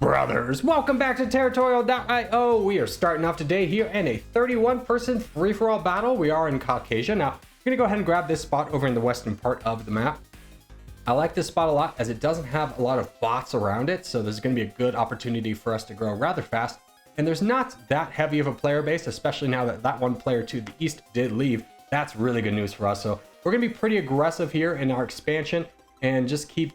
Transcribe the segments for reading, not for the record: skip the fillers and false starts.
Brothers, welcome back to Territorial IO. We are starting off today here in a 31-person free-for-all battle. We are in Caucasia. Now, I'm going to go ahead and grab this spot over in the western part of the map. I like this spot a lot as it doesn't have a lot of bots around it, so there's going to be a good opportunity for us to grow rather fast. And there's not that heavy of a player base, especially now that that one player to the east did leave. That's really good news for us. So we're going to be pretty aggressive here in our expansion and just keep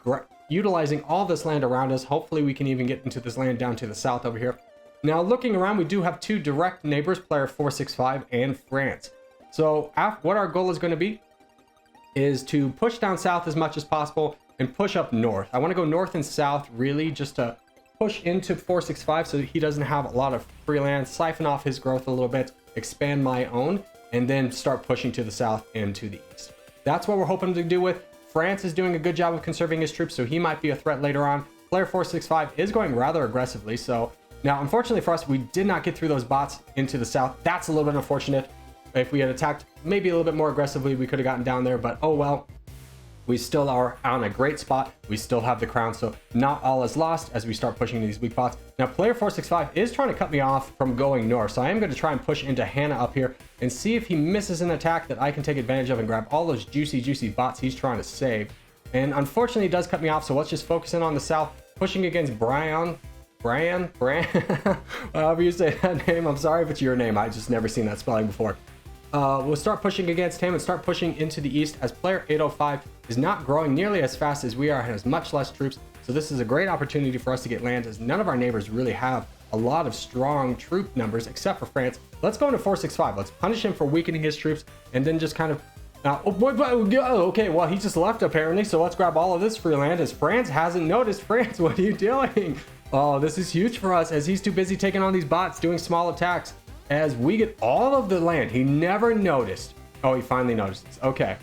utilizing all this land around us. Hopefully we can even get into this land down to the south over here. Now looking around, we do have two direct neighbors, player 465 and France. So what our goal is going to be is to push down south as much as possible and push up north. I want to go north and south really just to push into 465 so he doesn't have a lot of free land, siphon off his growth a little bit, expand my own, and then start pushing to the south and to the east. That's what we're hoping to do with. France is doing a good job of conserving his troops, so he might be a threat later on. Player 465 is going rather aggressively, so now unfortunately for us, we did not get through those bots into the south. That's a little bit unfortunate. If we had attacked maybe a little bit more aggressively, we could have gotten down there, but oh well. We still are on a great spot. We still have the crown, so not all is lost as we start pushing these weak bots. Now, player 465 is trying to cut me off from going north, so I am going to try and push into Hannah up here and see if he misses an attack that I can take advantage of and grab all those juicy bots he's trying to save. And unfortunately, he does cut me off, so let's just focus in on the south, pushing against Brian, however you say that name. I'm sorry if it's your name. I just never seen that spelling before. We'll start pushing against him and start pushing into the east as player 805 is not growing nearly as fast as we are and has much less troops. So this is a great opportunity for us to get land as none of our neighbors really have a lot of strong troop numbers except for France. Let's go into 465. Let's punish him for weakening his troops and then just kind of... okay, well, he just left apparently. So let's grab all of this free land as France hasn't noticed. France, what are you doing? Oh, this is huge for us as he's too busy taking on these bots, doing small attacks. As we get all of the land, he never noticed. Oh, he finally notices. Okay.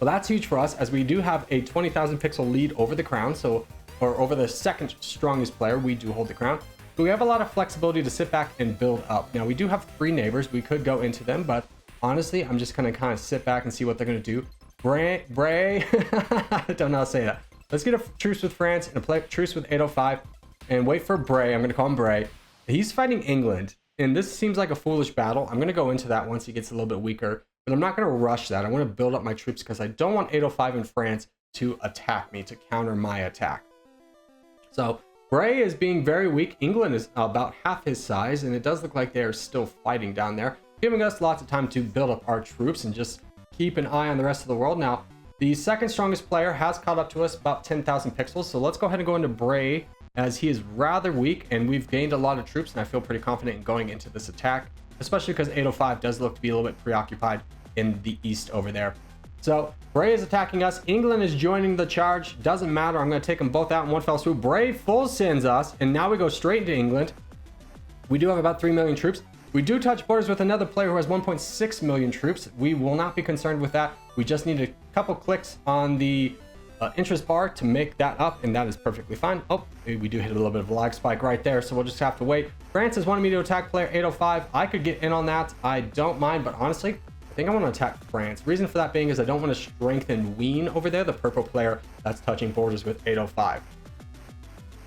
Well, that's huge for us as we do have a 20,000 pixel lead over the crown. So, or over the second strongest player, we do hold the crown. So we have a lot of flexibility to sit back and build up. Now we do have three neighbors. We could go into them, but honestly, I'm just going to kind of sit back and see what they're going to do. Bray, I don't know how to say that. Let's get a truce with France and a truce with 805 and wait for Bray. I'm going to call him Bray. He's fighting England. And this seems like a foolish battle. I'm going to go into that once he gets a little bit weaker, but I'm not going to rush that. I want to build up my troops because I don't want 805 in France to attack me, to counter my attack. So Bray is being very weak. England is about half his size, and it does look like they're still fighting down there, giving us lots of time to build up our troops and just keep an eye on the rest of the world. Now, the second strongest player has caught up to us, about 10,000 pixels. So let's go ahead and go into Bray, as he is rather weak and we've gained a lot of troops, and I feel pretty confident in going into this attack, especially because 805 does look to be a little bit preoccupied in the east over there. So Bray is attacking us. England is joining the charge. Doesn't matter. I'm going to take them both out in one fell swoop. Bray full sends us, and now we go straight into England. We do have about 3 million troops. We do touch borders with another player who has 1.6 million troops. We will not be concerned with that. We just need a couple clicks on the interest bar to make that up, and that is perfectly fine. Oh, we do hit a little bit of a lag spike right there, so we'll just have to wait. France has wanted me to attack player 805. I could get in on that. I don't mind, but honestly, I think I want to attack France. Reason for that being is I don't want to strengthen Wien over there, the purple player that's touching borders with 805.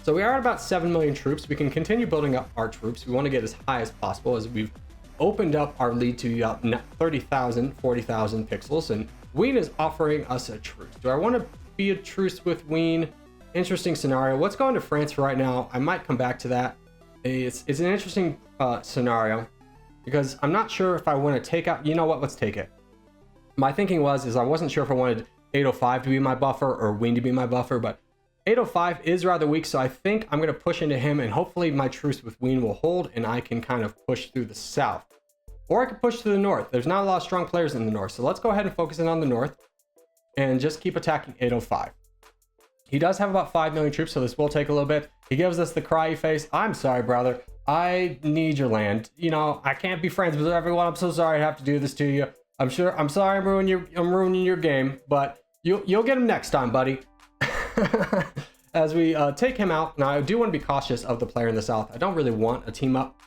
So we are at about 7 million troops. We can continue building up our troops. We want to get as high as possible as we've opened up our lead to 30,000, 40,000 pixels, and Wien is offering us a truce. Do I want to be a truce with Wien? Interesting scenario. Let's go into France for right now. I might come back to that. It's an interesting scenario because I'm not sure if I want to take out... You know what? Let's take it. My thinking was I wasn't sure if I wanted 805 to be my buffer or Wien to be my buffer, but 805 is rather weak, so I think I'm going to push into him, and hopefully my truce with Wien will hold and I can kind of push through the south. Or I could push to the north. There's not a lot of strong players in the north, so let's go ahead and focus in on the north and just keep attacking 805. He does have about 5 million troops, so this will take a little bit. He gives us the cryy face. I'm sorry, brother. I need your land. You know, I can't be friends with everyone. I'm so sorry I have to do this to you. I'm sorry I'm ruining your game, but you'll get him next time, buddy. As we take him out. Now, I do want to be cautious of the player in the south. I don't really want a team up.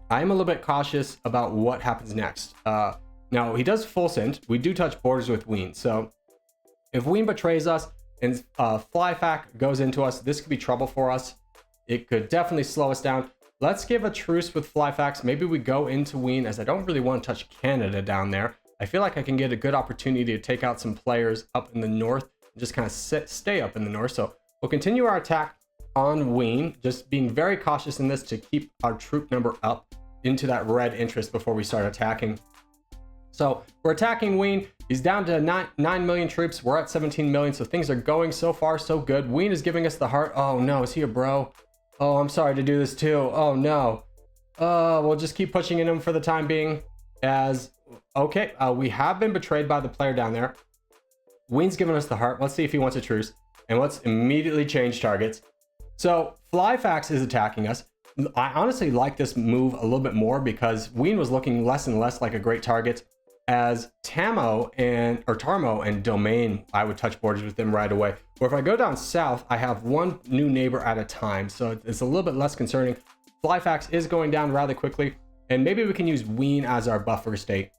I am a little bit cautious about what happens next. Now, he does full send. We do touch borders with Wien, so if Wien betrays us and Flyfac goes into us, this could be trouble for us. it could definitely slow us down. Let's give a truce with Flyfax. Maybe we go into Wien, as I don't really want to touch Canada down there. I feel like I can get a good opportunity to take out some players up in the north and just kind of stay up in the north. So we'll continue our attack on Wien, just being very cautious in this to keep our troop number up into that red interest before we start attacking. So we're attacking Wien. He's down to 9 million troops. We're at 17 million, so things are going so far so good. Wien is giving us the heart. Oh no, is he a bro? Oh, I'm sorry to do this too. Oh no. We'll just keep pushing in him for the time being. As okay, we have been betrayed by the player down there. Wien's giving us the heart. Let's see if he wants a truce, and let's immediately change targets. So Flyfax is attacking us. I honestly like this move a little bit more because Wien was looking less and less like a great target, as Tarmo and Domain, I would touch borders with them right away. Or if I go down south, I have one new neighbor at a time, so it's a little bit less concerning. Flyfax is going down rather quickly, and maybe we can use Wien as our buffer state.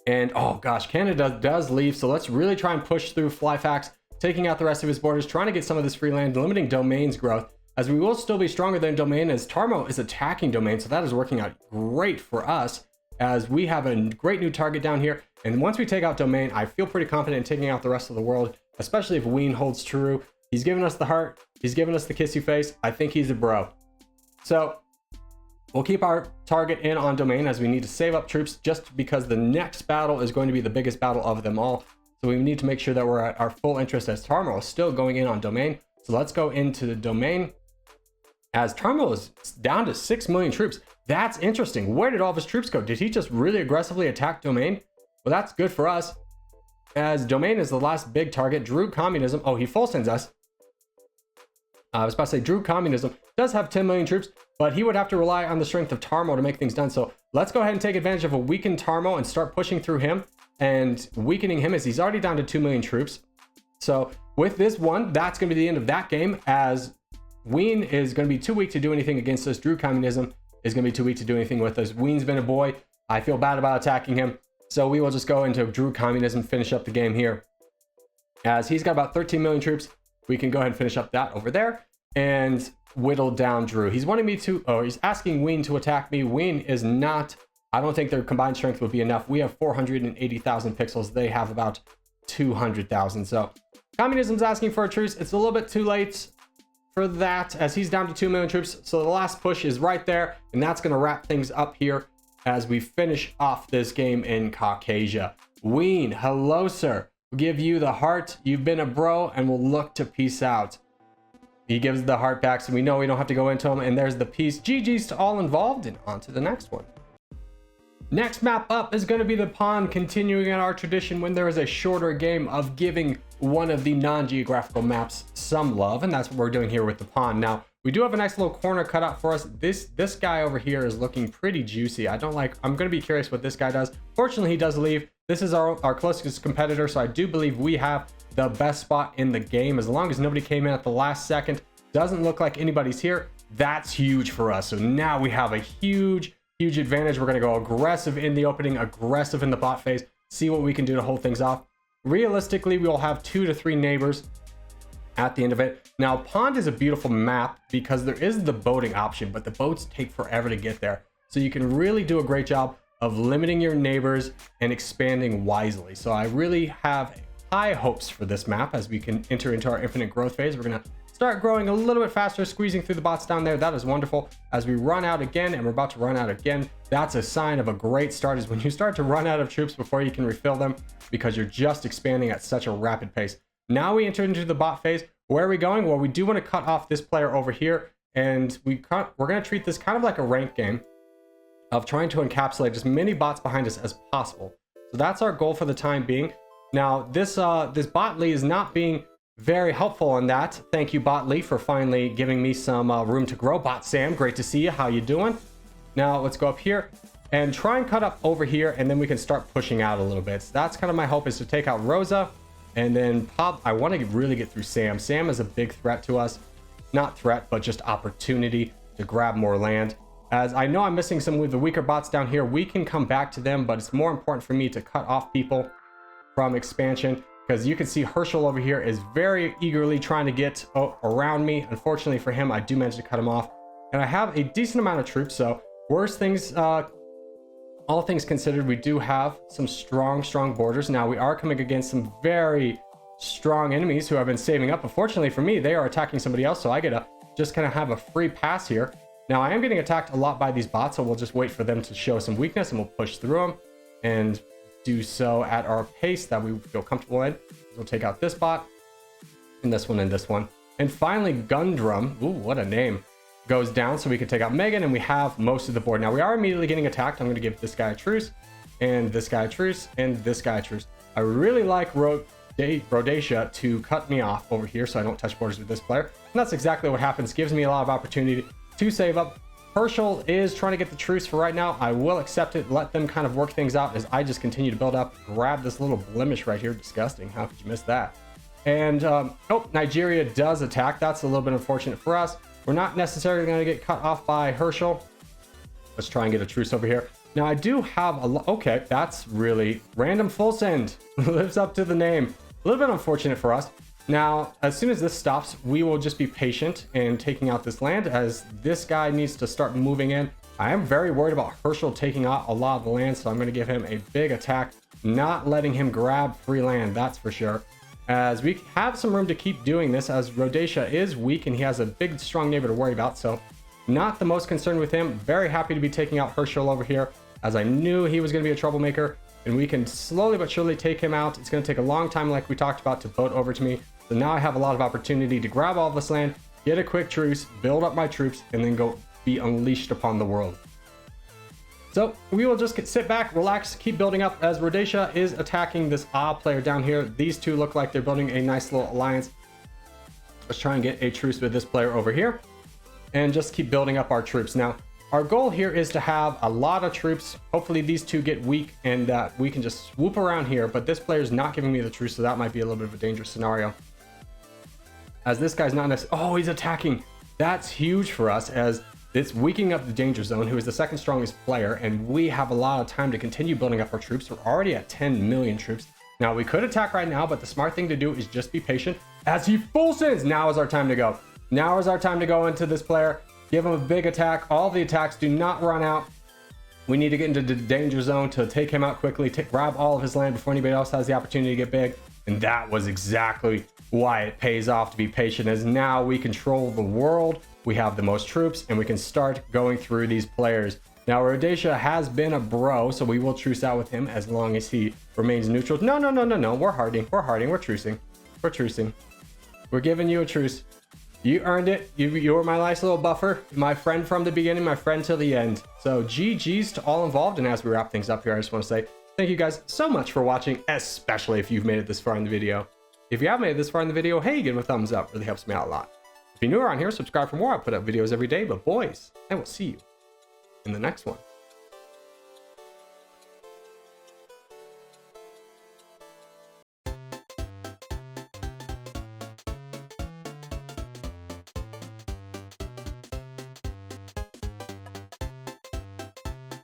And oh gosh, Canada does leave, so let's really try and push through Flyfax, taking out the rest of his borders, trying to get some of this free land, limiting Domain's growth, as we will still be stronger than Domain, as Tarmo is attacking Domain, so that is working out great for us, as we have a great new target down here. And once we take out Domain, I feel pretty confident in taking out the rest of the world, especially if Wien holds true. He's giving us the heart, he's giving us the kissy face. I think he's a bro. So we'll keep our target in on Domain, as we need to save up troops, just because the next battle is going to be the biggest battle of them all. So we need to make sure that we're at our full interest, as Tarmo is still going in on Domain. So let's go into the Domain, as Tarmo is down to 6 million troops. That's interesting. Where did all of his troops go? Did he just really aggressively attack Domain? Well, that's good for us, as Domain is the last big target. Drew Communism. Oh, he full sends us. I was about to say Drew Communism does have 10 million troops, but he would have to rely on the strength of Tarmo to make things done. So let's go ahead and take advantage of a weakened Tarmo and start pushing through him and weakening him, as he's already down to 2 million troops. So with this one, that's going to be the end of that game, as Wien is going to be too weak to do anything against us. Drew Communism is going to be too weak to do anything with us. Wien's been a boy. I feel bad about attacking him, so we will just go into Drew Communism, finish up the game here, as he's got about 13 million troops. We can go ahead and finish up that over there and whittle down Drew. He's wanting me to, he's asking Wien to attack me. Wien is not, I don't think their combined strength would be enough. We have 480,000 pixels. They have about 200,000. So Communism's asking for a truce. It's a little bit too late for that, as he's down to 2 million troops. So the last push is right there, and that's going to wrap things up here as we finish off this game in Caucasia. Wien, hello, sir. We'll give you the heart. You've been a bro, and we'll look to peace out. He gives the heart back, so we know we don't have to go into him, and there's the peace. GG's to all involved, and on to the next one. Next map up is going to be the Pond, continuing in our tradition when there is a shorter game of giving one of the non-geographical maps some love, and that's what we're doing here with the Pond. Now, we do have a nice little corner cut out for us. This guy over here is looking pretty juicy. I'm going to be curious what this guy does. Fortunately, he does leave. This is our closest competitor, so I do believe we have the best spot in the game, as long as nobody came in at the last second. Doesn't look like anybody's here. That's huge for us. So now we have a huge advantage. We're going to go aggressive in the opening, aggressive in the bot phase, see what we can do to hold things off. Realistically, we will have 2 to 3 neighbors at the end of it. Now, Pond is a beautiful map because there is the boating option, but the boats take forever to get there. So you can really do a great job of limiting your neighbors and expanding wisely. So I really have high hopes for this map as we can enter into our infinite growth phase. We're going to start growing a little bit faster, squeezing through the bots down there. That is wonderful. As we run out again, and we're about to run out again, that's a sign of a great start, is when you start to run out of troops before you can refill them, because you're just expanding at such a rapid pace. Now we enter into the bot phase. Where are we going? Well, we do want to cut off this player over here, and we're going to treat this kind of like a ranked game of trying to encapsulate as many bots behind us as possible. So that's our goal for the time being. Now, this Botley is not being very helpful on that. Thank you, Botley, for finally giving me some room to grow. Bot Sam, great to see you. How you doing? Now let's go up here and try and cut up over here, and then we can start pushing out a little bit. So that's kind of my hope, is to take out Rosa and then pop. I want to really get through Sam. Sam is a big threat to us. Not threat, but just opportunity to grab more land. As I know I'm missing some of the weaker bots down here. We can come back to them, but it's more important for me to cut off people from expansion, because you can see Herschel over here is very eagerly trying to get around me. Unfortunately for him, I do manage to cut him off. And I have a decent amount of troops, so worst things, all things considered, we do have some strong borders. Now, we are coming against some very strong enemies who have been saving up. Unfortunately for me, they are attacking somebody else, so I get to just kind of have a free pass here. Now, I am getting attacked a lot by these bots, so we'll just wait for them to show some weakness, and we'll push through them and do so at our pace that we feel comfortable in. We'll take out this bot, and this one, and this one. And finally, Gundrum, ooh, what a name, goes down, so we can take out Megan, and we have most of the board. Now, we are immediately getting attacked. I'm going to give this guy a truce, and this guy a truce, and this guy a truce. I really like Rhodesia to cut me off over here so I don't touch borders with this player. And that's exactly what happens. Gives me a lot of opportunity to save up. Herschel is trying to get the truce for right now. I will accept it, let them kind of work things out as I just continue to build up. Grab this little blemish right here. Disgusting. How could you miss that? And, oh, Nigeria does attack. That's a little bit unfortunate for us. We're not necessarily going to get cut off by Herschel. Let's try and get a truce over here. Now, I do have a okay, that's really random full send. Lives up to the name. A little bit unfortunate for us. Now, as soon as this stops, we will just be patient in taking out this land as this guy needs to start moving in. I am very worried about Herschel taking out a lot of the land, so I'm going to give him a big attack, not letting him grab free land, that's for sure. As we have some room to keep doing this, as Rhodesia is weak and he has a big, strong neighbor to worry about, so not the most concerned with him. Very happy to be taking out Herschel over here, as I knew he was going to be a troublemaker, and we can slowly but surely take him out. It's going to take a long time, like we talked about, to boat over to me. So now I have a lot of opportunity to grab all this land, get a quick truce, build up my troops, and then go be unleashed upon the world. So we will just sit back, relax, keep building up as Rhodesia is attacking this player down here. These two look like they're building a nice little alliance. Let's try and get a truce with this player over here and just keep building up our troops. Now, our goal here is to have a lot of troops. Hopefully these two get weak and we can just swoop around here, but this player's not giving me the truce, so that might be a little bit of a dangerous scenario. As this guy's not necessarily, oh, he's attacking. That's huge for us as it's weakening up the danger zone, who is the second strongest player, and we have a lot of time to continue building up our troops. We're already at 10 million troops. Now, we could attack right now, but the smart thing to do is just be patient as he full sends. Now is our time to go. Now is our time to go into this player. Give him a big attack. All the attacks do not run out. We need to get into the danger zone to take him out quickly, grab all of his land before anybody else has the opportunity to get big. And that was exactly why it pays off to be patient, as now we control the world. We have the most troops and we can start going through these players. Now, Rhodesia has been a bro, so we will truce out with him as long as he remains neutral. No. We're harding. We're trucing. We're trucing. We're giving you a truce. You earned it. You were my nice little buffer, my friend from the beginning, my friend till the end. So GG's to all involved. And as we wrap things up here, I just want to say thank you guys so much for watching, especially if you've made it this far in the video. If you have made it this far in the video, hey, give it a thumbs up. Really helps me out a lot. If you're new around here, subscribe for more. I put up videos every day. But boys, I will see you in the next one.